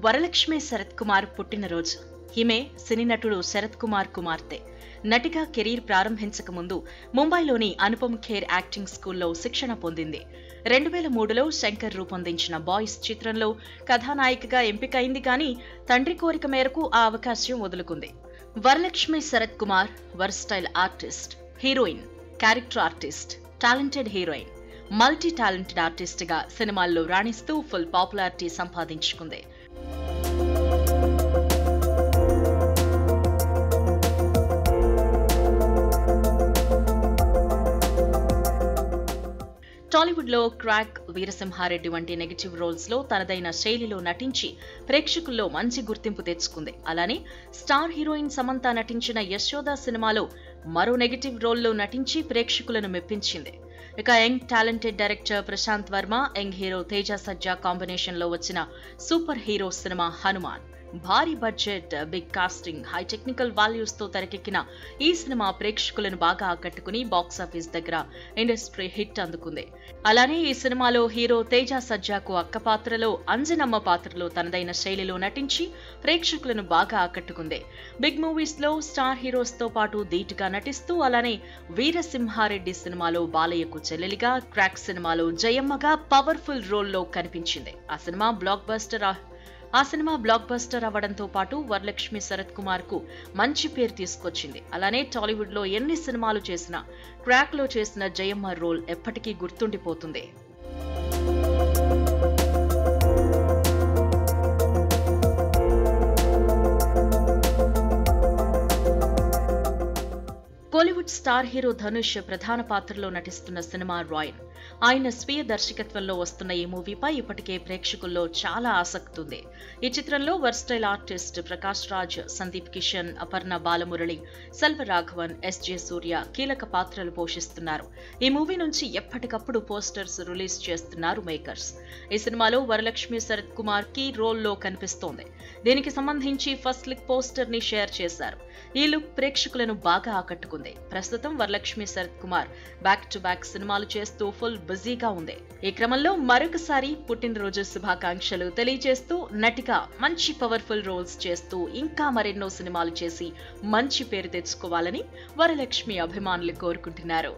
వరలక్ష్మి శరత్ కుమార్ పుట్టినరోజు. ఈమె సినీ నటుడు శరత్ కుమార్ కుమార్తె. నటిగా కెరీర్ ప్రారంభించక ముందు ముంబైలోని అనుపమ్ ఖేర్ యాక్టింగ్ స్కూల్లో శిక్షణ పొందింది. 2003లో శంకర్ రూపొందించిన బాయ్స్ చిత్రంలో కథానాయికగా ఎంపికైంది కానీ తండ్రి కోరిక మేరకు ఆ అవకాశం వదులుకుంది. Varalakshmi Sarath Kumar versatile artist, heroine, character artist, talented heroine, multi talented artist గా సినిమాల్లో రాణిస్తూ ఫుల్ పాపులారిటీ సంపాదించుకుంది. టాలీవుడ్ లో క్రాక్, వీరసింహారెడ్డి వంటి నెగటివ్ రోల్స్ లో తనదైన శైలిలో నటించి ప్రేక్షకుల్లో మంచి గుర్తింపు తెచ్చుకుంది. అలానే స్టార్ హీరోయిన్ సమంత నటించిన యశోద సినిమాలో మరో నెగటివ్ రోల్లో నటించి ప్రేక్షకులను మెప్పించింది. ఇక young talented director Prashanth Varma, young hero Teja Sajja combination లో వచ్చిన సూపర్ హీరో సినిమా హనుమాన్. భారీ budget, big casting, high technical values తో తెరకెక్కిన ఈ సినిమా ప్రేక్షకులను బాగా ఆకట్టుకుని బాక్సాఫీస్ దగ్గర ఇండస్ట్రీ హిట్ అందుకుంది. అలానే ఈ సినిమాలో హీరో తేజ సజ్జాకు అక్క పాత్రలో, అంజనమ్మ పాత్రలో తనదైన శైలిలో నటించి ప్రేక్షకులను బాగా ఆకట్టుకుంది. బిగ్ మూవీస్ లో స్టార్ హీరోస్ తో పాటు ధీటుగా నటిస్తూ, అలానే వీరసింహారెడ్డి సినిమాలో బాలయ్యకు చెల్లెలిగా, క్రాక్ సినిమాలో జయమ్మగా పవర్ఫుల్ రోల్లో కనిపించింది. ఆ సినిమా బ్లాక్ బస్టర్ అవ్వడంతో పాటు వరలక్ష్మి శరత్ కుమార్ కు మంచి పేరు తీసుకొచ్చింది. అలానే టాలీవుడ్ లో ఎన్ని సినిమాలు చేసినా క్రాక్ లో చేసిన జయమ్మ రోల్ ఎప్పటికీ గుర్తుండిపోతుంది. కోలీవుడ్ స్టార్ హీరో ధనుష్ ప్రధాన పాత్రలో నటిస్తున్న సినిమా రాయన్. ఆయన స్వీయ దర్శకత్వంలో వస్తున్న ఈ మూవీపై ఇప్పటికే ప్రేక్షకుల్లో చాలా ఆసక్తి ఉంది. ఈ చిత్రంలో versatile artist Prakash Raj, Sundeep Kishan, Aparna Balamurali, Selvaraghavan, SJ Surya కీలక పాత్రలు పోషిస్తున్నారు. ఈ మూవీ నుంచి ఎప్పటికప్పుడు పోస్టర్స్ రిలీజ్ చేస్తున్నారు మేకర్స్. ఈ సినిమాలో వరలక్ష్మి శరత్ కుమార్ కీ రోల్లో కనిపిస్తోంది. దీనికి సంబంధించి ఫస్ట్ లుక్ పోస్టర్ ని షేర్ చేశారు. ఈ లుక్ ప్రేక్షకులను బాగా ఆకట్టుకుంది. ప్రస్తుతం Varalakshmi Sarath Kumar back to back సినిమాలు చేస్తూ ఫుల్ బిజీగా ఉంది. ఈ క్రమంలో మరొకసారి పుట్టినరోజు శుభాకాంక్షలు తెలియజేస్తూ నటిగా మంచి పవర్ఫుల్ రోల్స్ చేస్తూ ఇంకా మరెన్నో సినిమాలు చేసి మంచి పేరు తెచ్చుకోవాలని వరలక్ష్మి అభిమానులు కోరుకుంటున్నారు.